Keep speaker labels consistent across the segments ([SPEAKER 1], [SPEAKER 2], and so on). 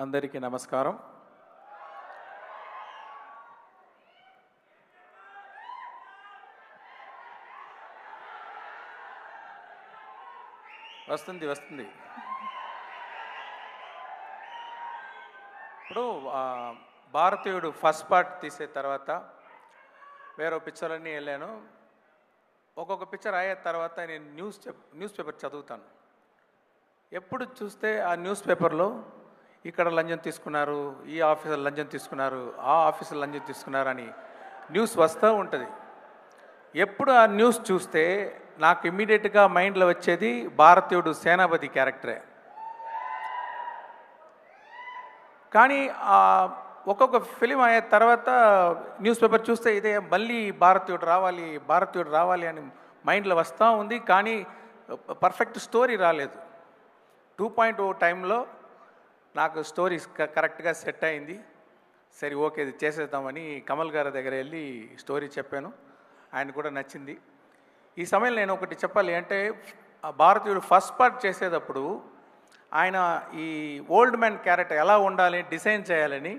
[SPEAKER 1] అందరికీ నమస్కారం. వస్తుంది. ఇప్పుడు భారతీయుడు ఫస్ట్ పార్ట్ తీసే తర్వాత వేరే పిక్చర్లన్నీ వెళ్ళాను. ఒక్కొక్క పిక్చర్ అయ్యే తర్వాత నేను న్యూస్ పేపర్ చదువుతాను. ఎప్పుడు చూస్తే ఆ న్యూస్ పేపర్లో ఇక్కడ లంచం తీసుకున్నారు, ఈ ఆఫీసర్ లంచం తీసుకున్నారు, ఆ ఆఫీసర్ లంచం తీసుకున్నారు అని న్యూస్ వస్తూ ఉంటుంది. ఎప్పుడు ఆ న్యూస్ చూస్తే నాకు ఇమ్మీడియట్గా మైండ్లో వచ్చేది భారతీయుడు సేనాపతి క్యారెక్టరే. కానీ ఒక్కొక్క ఫిలిం అయ్యే తర్వాత న్యూస్ పేపర్ చూస్తే ఇదే మళ్ళీ భారతీయుడు రావాలి అని మైండ్లో వస్తూ ఉంది. కానీ పర్ఫెక్ట్ స్టోరీ రాలేదు. 2.0 టైంలో నాకు స్టోరీ కరెక్ట్గా సెట్ అయింది. సరే ఓకే ఇది చేసేద్దామని కమల్ గారి దగ్గర వెళ్ళి స్టోరీ చెప్పాను. ఆయన కూడా నచ్చింది. ఈ సమయంలో నేను ఒకటి చెప్పాలి అంటే, భారతీయుడు ఫస్ట్ పార్ట్ చేసేటప్పుడు ఆయన ఈ ఓల్డ్ మ్యాన్ క్యారెక్టర్ ఎలా ఉండాలి డిజైన్ చేయాలని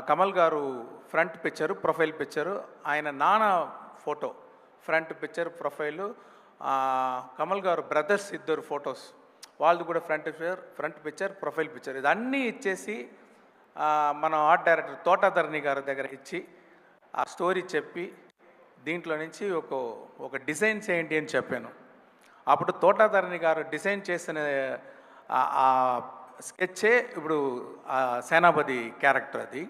[SPEAKER 1] కమల్ గారు ఫ్రంట్ పిక్చరు, ప్రొఫైల్ పిక్చరు, ఆయన నాన్న photo front picture, profile, Kamal గారు బ్రదర్స్ ఇద్దరు ఫొటోస్ వాళ్ళది కూడా ఫ్రంట్ పిక్చర్, ప్రొఫైల్ పిక్చర్ ఇదన్నీ ఇచ్చేసి మన ఆర్ట్ డైరెక్టర్ తోటాధరణి గారి దగ్గర ఇచ్చి ఆ స్టోరీ చెప్పి దీంట్లో నుంచి ఒక డిజైన్ చేయండి అని చెప్పాను. అప్పుడు తోటాధరణి గారు డిజైన్ చేసిన ఆ స్కెచ్చే ఇప్పుడు సేనాపతి క్యారెక్టర్. అది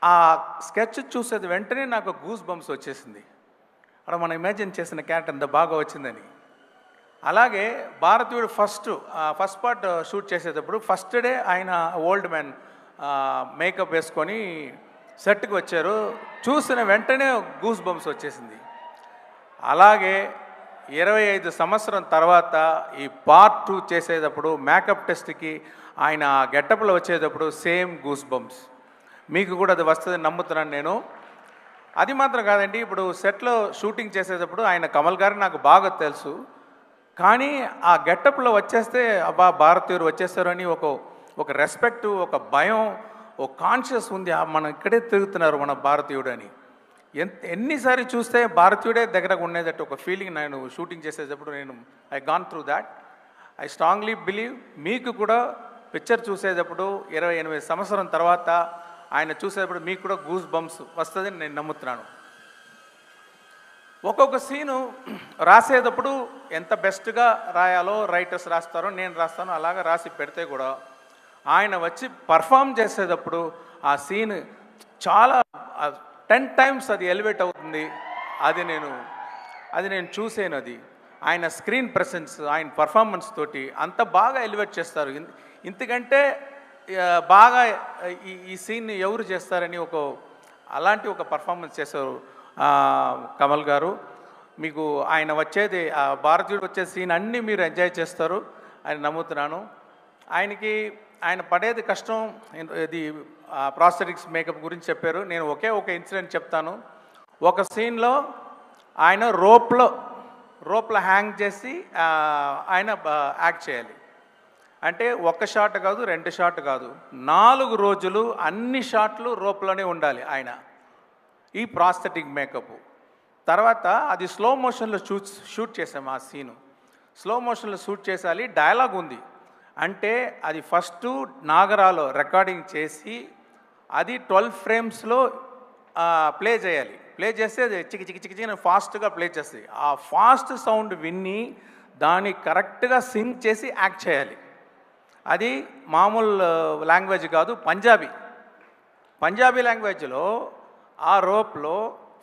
[SPEAKER 1] ఆ స్కెచ్ చూసేది వెంటనే నాకు గూస్ బంప్స్ వచ్చేసింది. అక్కడ మనం ఇమాజిన్ చేసిన క్యారెక్టర్ అంత బాగా వచ్చిందని. అలాగే భారతీయుడు ఫస్ట్ పార్ట్ షూట్ చేసేటప్పుడు ఫస్ట్ డే ఆయన ఓల్డ్ మ్యాన్ మేకప్ వేసుకొని సెట్కి వచ్చారు. చూసిన వెంటనే గూస్ బంప్స్ వచ్చేసింది. అలాగే 25 సంవత్సరం తర్వాత ఈ పార్ట్ 2 చేసేటప్పుడు మేకప్ టెస్ట్కి ఆయన గెటప్లో వచ్చేటప్పుడు సేమ్ గూస్ బంప్స్. మీకు కూడా అది వస్తుందని నమ్ముతున్నాను నేను. అది మాత్రం కాదండి, ఇప్పుడు సెట్లో షూటింగ్ చేసేటప్పుడు ఆయన కమల్ గారు నాకు బాగా తెలుసు. కానీ ఆ గెటప్లో వచ్చేస్తే అబ్బా భారతీయుడు వచ్చేస్తారు అని ఒక రెస్పెక్ట్, ఒక భయం, ఒక కాన్షియస్ ఉంది. మనం ఇక్కడే తిరుగుతున్నారు మన భారతీయుడు అని. ఎన్నిసారి చూస్తే భారతీయుడే దగ్గరకు ఉండేటట్టు ఒక ఫీలింగ్ నేను షూటింగ్ చేసేటప్పుడు I gone through that. I strongly believe మీకు కూడా పిక్చర్ చూసేటప్పుడు 28 సంవత్సరం తర్వాత ఆయన చూసేటప్పుడు మీకు కూడా గూస్ బంప్స్ వస్తుందని నేను నమ్ముతున్నాను. ఒక్కొక్క సీను రాసేటప్పుడు ఎంత బెస్ట్గా రాయాలో రైటర్స్ రాస్తారో నేను రాస్తాను. అలాగా రాసి పెడితే కూడా ఆయన వచ్చి పర్ఫామ్ చేసేటప్పుడు ఆ సీన్ చాలా 10 times అది ఎలివేట్ అవుతుంది. అది నేను చూసాను. అది ఆయన స్క్రీన్ ప్రెసెన్స్, ఆయన పర్ఫార్మెన్స్ తోటి అంత బాగా ఎలివేట్ చేస్తారు. ఇంతకంటే బాగా ఈ సీన్ని ఎవరు చేస్తారని అలాంటి ఒక పర్ఫార్మెన్స్ చేశారు కమల్ గారు. మీకు ఆయన వచ్చేది భారతీయుడు వచ్చే సీన్ అన్నీ మీరు ఎంజాయ్ చేస్తారు అని నమ్ముతున్నాను. ఆయన పడేది కష్టం. ఇది ప్రాస్థెటిక్స్ మేకప్ గురించి చెప్పారు. నేను ఒక ఇన్సిడెంట్ చెప్తాను. ఒక సీన్లో ఆయన రోప్లో హ్యాంగ్ చేసి ఆయన యాక్ట్ చేయాలి. అంటే 1 షాట్ కాదు, 2 షాట్ కాదు, 4 రోజులు అన్ని షాట్లు రోప్లోనే ఉండాలి ఆయన. ఈ ప్రాస్థెటిక్ మేకప్ తర్వాత అది స్లో మోషన్లో షూట్ చేసాం. ఆ సీను స్లో మోషన్లో షూట్ చేసాలి. డైలాగ్ ఉంది అంటే అది ఫస్ట్ నాగరాలో రికార్డింగ్ చేసి అది 12 ఫ్రేమ్స్లో ప్లే చేయాలి. ప్లే చేస్తే అది చికి ఫాస్ట్గా ప్లే చేస్తుంది. ఆ ఫాస్ట్ సౌండ్ విని దాన్ని కరెక్ట్గా సింగ్ చేసి యాక్ట్ చేయాలి. అది మామూలు లాంగ్వేజ్ కాదు, పంజాబీ లాంగ్వేజ్లో ఆ రోప్లో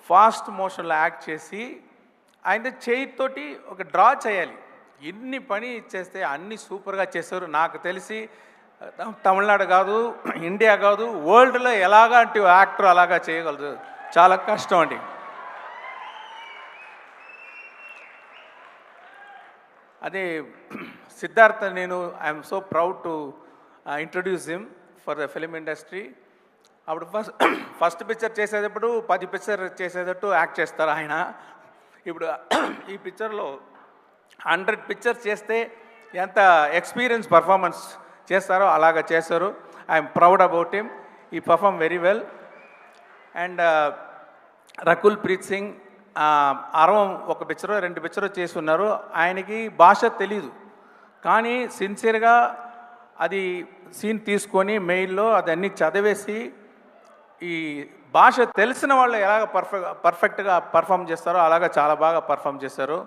[SPEAKER 1] ఫాస్ట్ మోషన్లో యాక్ట్ చేసి ఆయన చేయితోటి ఒక డ్రా చేయాలి. ఇన్ని పని చేస్తే అన్నీ సూపర్గా చేశారు. నాకు తెలిసి తమిళనాడు కాదు, ఇండియా కాదు, వరల్డ్లో ఎలాగంటి యాక్టర్ అలాగా చేయగలరు. చాలా కష్టం అండి. అదే Siddhartha, I'm so proud to introduce him for the film industry. అప్పుడు ఫస్ట్ పిక్చర్ చేసేటప్పుడు 10 పిక్చర్ చేసేటట్టు యాక్ట్ చేస్తారు ఆయన. ఇప్పుడు ఈ పిక్చర్లో 100 పిక్చర్స్ చేస్తే ఎంత ఎక్స్పీరియన్స్ పర్ఫార్మెన్స్ చేస్తారో అలాగ చేశారు. I'm proud about him. He perform very well. And Rakul Preet Singh అరవం ఒక పిక్చరో 2 పిక్చరో చేసి ఉన్నారు. ఆయనకి భాష తెలీదు, కానీ సిన్సియర్గా అది సీన్ తీసుకొని మెయిల్లో అదన్నీ చదివేసి ఈ భాష తెలిసిన వాళ్ళు ఎలాగ పర్ఫెక్ట్గా పర్ఫామ్ చేస్తారో అలాగ చాలా బాగా పర్ఫామ్ చేశారు.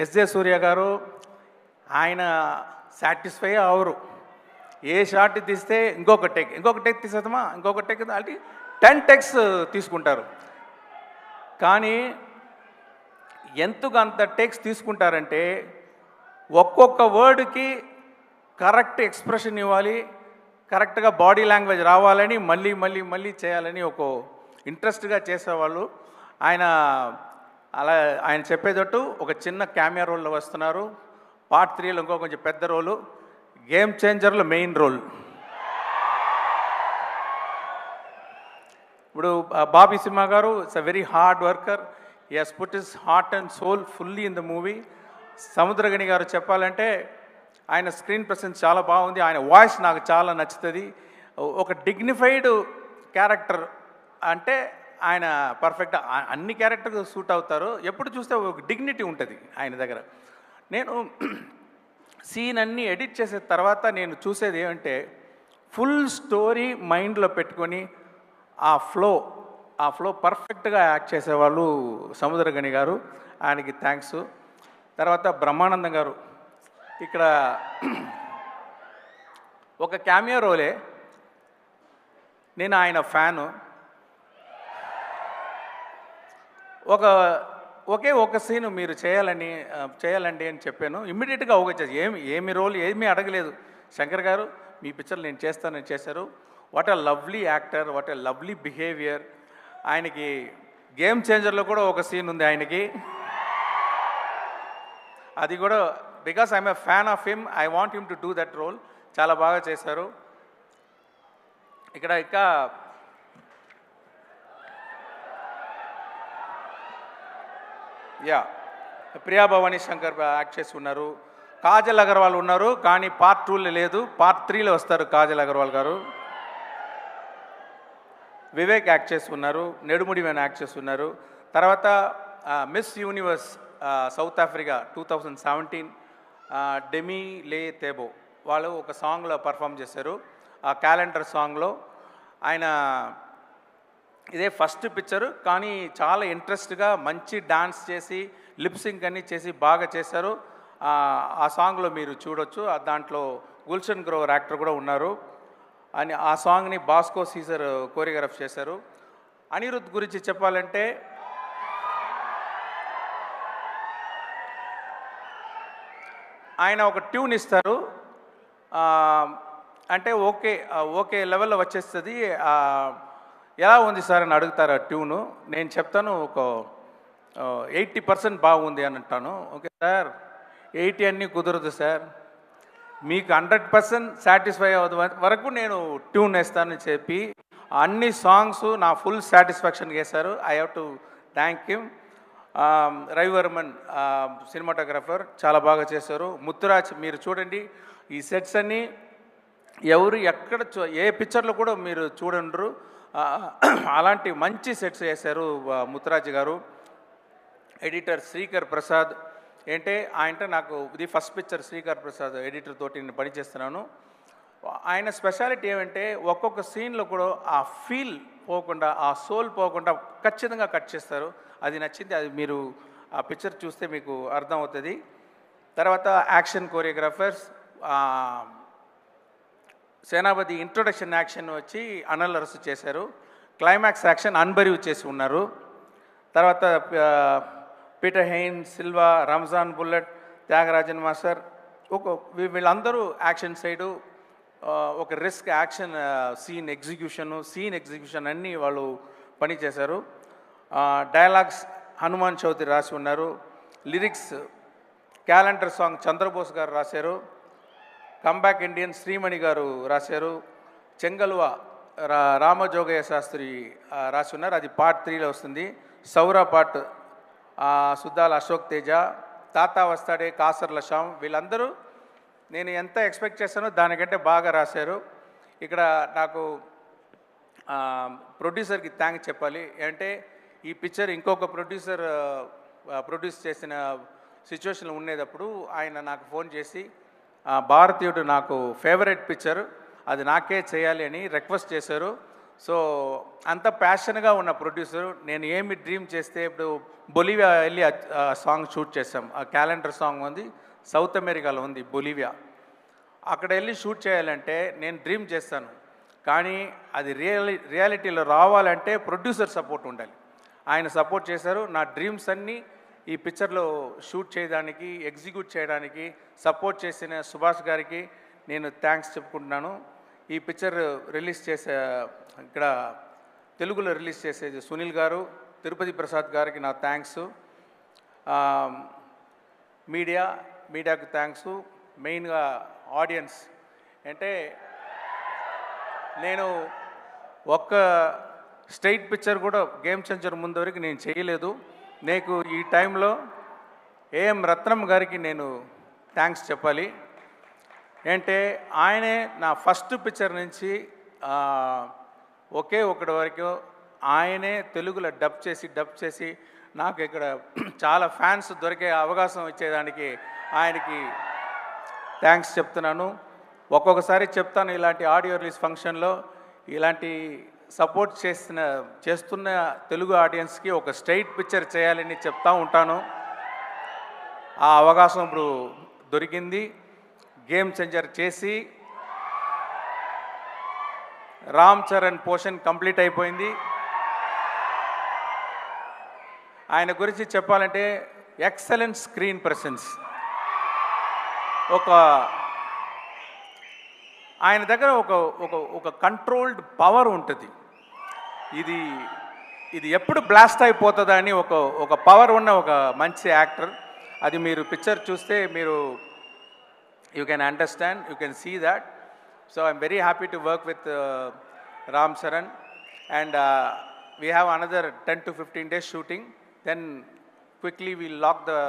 [SPEAKER 1] ఎస్జే సూర్య గారు ఆయన సాటిస్ఫై అవరు. ఏ షాట్ తీస్తే ఇంకొక టేక్ తీసేద్దామా, ఇంకొక టేక్ అంటే 10 టెక్స్ తీసుకుంటారు. కానీ ఎందుకు అంత టేక్స్ తీసుకుంటారంటే ఒక్కొక్క వర్డ్కి కరెక్ట్ ఎక్స్ప్రెషన్ ఇవ్వాలి, కరెక్ట్గా బాడీ లాంగ్వేజ్ రావాలని మళ్ళీ మళ్ళీ మళ్ళీ చేయాలని ఒక ఇంట్రెస్ట్గా చేసేవాళ్ళు. ఆయన చెప్పేటట్టు ఒక చిన్న క్యామియా రోల్లో వస్తున్నారు. పార్ట్ 3లో ఇంకో కొంచెం పెద్ద రోలు, గేమ్ చేంజర్లో మెయిన్ రోల్. ఇప్పుడు Bobby Simha garu it's a very hard worker. He has put his heart and soul fully in the movie. Samuthirakani garu చెప్పాలంటే ఆయన స్క్రీన్ ప్రెసెన్స్ చాలా బాగుంది. ఆయన వాయిస్ నాకు చాలా నచ్చుతుంది. ఒక డిగ్నిఫైడ్ క్యారెక్టర్ అంటే ఆయన పర్ఫెక్ట్ అన్ని క్యారెక్టర్కి సూట్ అవుతారు. ఎప్పుడు చూస్తే ఒక డిగ్నిటీ ఉంటుంది ఆయన దగ్గర. నేను సీన్ అన్నీ ఎడిట్ చేసిన తర్వాత నేను చూసేది ఏమంటే ఫుల్ స్టోరీ మైండ్లో పెట్టుకొని ఆ ఫ్లో పర్ఫెక్ట్గా యాక్ట్ చేసేవాళ్ళు సముద్రగని గారు. ఆయనకి థ్యాంక్స్. తర్వాత బ్రహ్మానందం గారు ఇక్కడ ఒక క్యామియో రోలే. నేను ఆయన ఫ్యాను. ఒక సీను మీరు చేయాలండి అని చెప్పాను. ఇమ్మీడియట్గా చేసి ఏమి రోల్ ఏమీ అడగలేదు. శంకర్ గారు మీ పిక్చర్ నేను చేస్తానని చేశారు. What a lovely actor, what a lovely behaviour. ఆయనకి గేమ్ చేంజర్లో కూడా ఒక సీన్ ఉంది ఆయనకి. అది కూడా because I'm a fan of him, I want him to do that role. చాలా బాగా చేశారు. ఇక్కడ ఇంకా ప్రియా భవానీ శంకర్ యాక్ట్ చేసి ఉన్నారు. కాజల్ అగర్వాల్ ఉన్నారు, కానీ పార్ట్ 2లో లేదు, పార్ట్ 3లో వస్తారు కాజల్ అగర్వాల్ గారు. వివేక్ యాక్ట్ చేసి ఉన్నారు, నెడుముడి వేణు యాక్ట్ చేసి ఉన్నారు. తర్వాత miss universe south Africa 2017 demi లే తేబో వాళ్ళు ఒక సాంగ్లో పర్ఫామ్ చేశారు. ఆ క్యాలెండర్ సాంగ్లో ఆయన ఇదే ఫస్ట్ పిక్చరు, కానీ చాలా ఇంట్రెస్ట్గా మంచి డాన్స్ చేసి లిప్సింగ్ అన్నీ చేసి బాగా చేశారు. ఆ సాంగ్లో మీరు చూడొచ్చు. దాంట్లో గుల్షన్ గ్రోవర్ యాక్టర్ కూడా ఉన్నారు. అని ఆ సాంగ్ని బాస్కో సీజర్ కోరియోగ్రాఫ్ చేశారు. అనిరుద్ గురించి చెప్పాలంటే ఆయన ఒక ట్యూన్ ఇస్తారు, అంటే ఓకే లెవెల్లో వచ్చేస్తుంది. ఎలా ఉంది సార్ అని అడుగుతారు ఆ ట్యూను. నేను చెప్తాను ఒక 80% బాగుంది అని అంటాను. ఓకే సార్ 80 అన్నీ కుదరదు సార్, మీకు 100% సాటిస్ఫై అవ్వదు వరకు నేను ట్యూన్ వేస్తానని చెప్పి అన్ని సాంగ్స్ నా ఫుల్ సాటిస్ఫాక్షన్ చేశారు. I have to thank him. Ravi Varman cinematographer చాలా బాగా చేశారు. ముత్తురాజ్ మీరు చూడండి, ఈ సెట్స్ అన్నీ ఎవరు ఎక్కడ ఏ పిక్చర్లో కూడా మీరు చూడండ్రు, అలాంటి మంచి సెట్స్ చేశారు ముత్తురాజ్ గారు. ఎడిటర్ శ్రీకర్ ప్రసాద్ ఆయనంటే నాకు ఇది first picture. Srikar Prasad editor తోటి నేను పనిచేస్తున్నాను. ఆయన స్పెషాలిటీ ఏమంటే ఒక్కొక్క సీన్లో కూడా ఆ ఫీల్ పోకుండా, ఆ సోల్ పోకుండా ఖచ్చితంగా కట్ చేస్తారు. అది నచ్చింది. అది మీరు ఆ పిక్చర్ చూస్తే మీకు అర్థమవుతుంది. తర్వాత యాక్షన్ కోరియోగ్రాఫర్స్ సేనాపతి ఇంట్రొడక్షన్ యాక్షన్ వచ్చి అనిల్ అరసు చేశారు. క్లైమాక్స్ యాక్షన్ అన్బరీవ్ చేసి ఉన్నారు. తర్వాత Peter Hein, Silva, Ramzan bullet, Thyagarajan master వీళ్ళందరూ యాక్షన్ సైడు ఒక రిస్క్ యాక్షన్ సీన్ ఎగ్జిక్యూషన్ అన్నీ వాళ్ళు పని చేశారు. డైలాగ్స్ హనుమాన్ చౌదరి రాసి ఉన్నారు. లిరిక్స్ క్యాలెండర్ సాంగ్ చంద్రబోస్ గారు రాశారు. కంబ్యాక్ ఇండియన్ శ్రీమణి గారు రాశారు. చెంగల్వ రామజోగయ్య శాస్త్రి రాసి ఉన్నారు. అది పార్ట్ 3లో వస్తుంది. సౌరా పార్ట్ సుద్దాల అశోక్ తేజ, తాతా వస్తాడే, కాసర్ల శ్యామ్ వీళ్ళందరూ నేను ఎంత ఎక్స్పెక్ట్ చేశానో దానికంటే బాగా రాశారు. ఇక్కడ నాకు ప్రొడ్యూసర్కి థ్యాంక్స్ చెప్పాలి. అంటే ఈ పిక్చర్ ఇంకొక ప్రొడ్యూసర్ ప్రొడ్యూస్ చేసిన సిచ్యువేషన్ ఉండేటప్పుడు ఆయన నాకు ఫోన్ చేసి భారతీయుడు నాకు ఫేవరెట్ పిక్చర్, అది నాకే చేయాలి అని రిక్వెస్ట్ చేశారు. సో అంత ప్యాషన్గా ఉన్న ప్రొడ్యూసరు, నేను ఏమి డ్రీమ్ చేస్తే ఇప్పుడు బొలివియా వెళ్ళి సాంగ్ షూట్ చేసాం. ఆ క్యాలెండర్ సాంగ్ ఉంది, సౌత్ అమెరికాలో ఉంది బొలివియా. అక్కడ వెళ్ళి షూట్ చేయాలంటే నేను డ్రీమ్ చేస్తాను, కానీ అది రియాలిటీలో రావాలంటే ప్రొడ్యూసర్ సపోర్ట్ ఉండాలి. ఆయన సపోర్ట్ చేశారు. నా డ్రీమ్స్ అన్నీ ఈ పిక్చర్లో షూట్ చేయడానికి, ఎగ్జిక్యూట్ చేయడానికి సపోర్ట్ చేసిన సుభాష్ గారికి నేను థ్యాంక్స్ చెప్పుకుంటున్నాను. ఈ పిక్చర్ రిలీజ్ చేసే ఇక్కడ తెలుగులో రిలీజ్ చేసేది సునీల్ గారు, తిరుపతి ప్రసాద్ గారికి నా థ్యాంక్స్. మీడియాకు థ్యాంక్స్. మెయిన్గా ఆడియన్స్. అంటే నేను ఒక్క స్ట్రైట్ పిక్చర్ కూడా గేమ్ చేంజర్ ముందు వరకు నేను చేయలేదు. నీకు ఈ టైంలో ఏఎం రత్నం గారికి నేను థ్యాంక్స్ చెప్పాలి. అంటే ఆయనే నా ఫస్ట్ పిక్చర్ నుంచి ఒకే ఒకటి వరకు ఆయనే తెలుగులో డబ్ చేసి నాకు ఇక్కడ చాలా ఫ్యాన్స్ దొరికే అవకాశం ఇచ్చేదానికి ఆయనకి థ్యాంక్స్ చెప్తున్నాను. ఒక్కొక్కసారి చెప్తాను, ఇలాంటి ఆడియో రిలీజ్ ఫంక్షన్లో ఇలాంటి సపోర్ట్ చేస్తున్న తెలుగు ఆడియన్స్కి ఒక స్ట్రైట్ పిక్చర్ చేయాలని చెప్తా ఉంటాను. ఆ అవకాశం ఇప్పుడు దొరికింది. గేమ్ చేంజర్ చేసి రామ్ చరణ్ పోర్షన్ కంప్లీట్ అయిపోయింది. ఆయన గురించి చెప్పాలంటే ఎక్సలెంట్ స్క్రీన్ ప్రెసెన్స్. ఆయన దగ్గర ఒక కంట్రోల్డ్ పవర్ ఉంటుంది. ఇది ఎప్పుడు బ్లాస్ట్ అయిపోతుందా అని ఒక పవర్ ఉన్న ఒక మంచి యాక్టర్. అది మీరు పిక్చర్ చూస్తే మీరు you can understand, you can see that. So I'm very happy to work with Ram Charan. And we have another 10 to 15 days shooting. Then quickly we'll lock the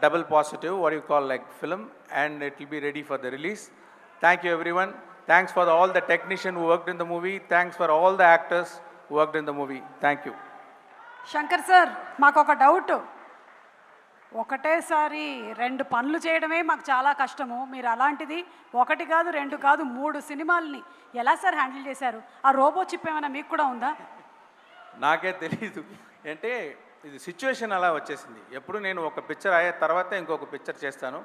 [SPEAKER 1] double positive, what you call like film, and it will be ready for the release. Thank you everyone. Thanks for all the technicians who worked in the movie. Thanks for all the actors who worked in the movie. Thank you.
[SPEAKER 2] Shankar sir, మాకు ఒక doubt. ఒకటేసారి 2 పనులు చేయడమే మాకు చాలా కష్టము. మీరు అలాంటిది 1 కాదు 2 కాదు 3 సినిమాలని ఎలా సార్ హ్యాండిల్ చేశారు? ఆ రోబో చిప్ ఏమైనా మీకు కూడా ఉందా?
[SPEAKER 1] నాకే తెలీదు. అంటే ఇది సిచ్యువేషన్ అలా వచ్చేసింది. ఎప్పుడు నేను ఒక పిక్చర్ అయ్యే తర్వాత ఇంకొక పిక్చర్ చేస్తాను.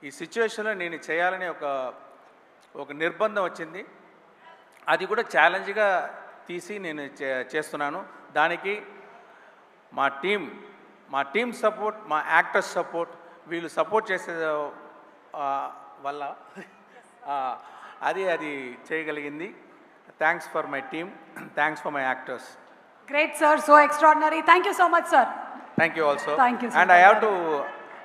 [SPEAKER 1] ఈ సిచ్యువేషన్లో నేను చేయాలని ఒక నిర్బంధం వచ్చింది. అది కూడా ఛాలెంజ్గా తీసి నేను చేస్తున్నాను. దానికి మా టీమ్ సపోర్ట్, మా యాక్టర్స్ సపోర్ట్, వీళ్ళు సపోర్ట్ చేసే వల్ల అది చేయగలిగింది. Thanks for my team, thanks for my actors.
[SPEAKER 2] Great sir, so extraordinary. Thank you so much sir.
[SPEAKER 1] Thank you also.
[SPEAKER 2] Thank you sir.
[SPEAKER 1] And I have to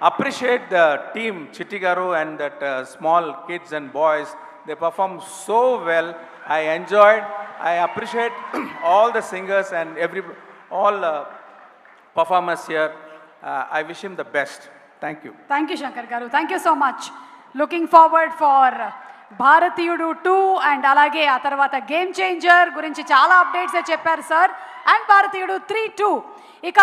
[SPEAKER 1] appreciate the team, Chitti Garu and that small kids and boys. They performed so well. I enjoyed. I appreciate all the singers and all performers here. I wish him the best. Thank you.
[SPEAKER 2] Thank you Shankar Garu. Thank you so much. Looking forward for భారతీయుడు 2 and అలాగే ఆ తర్వాత game changer గురించి చాలా updates చెప్పారు sir. And భారతీయుడు 3-2 ఇక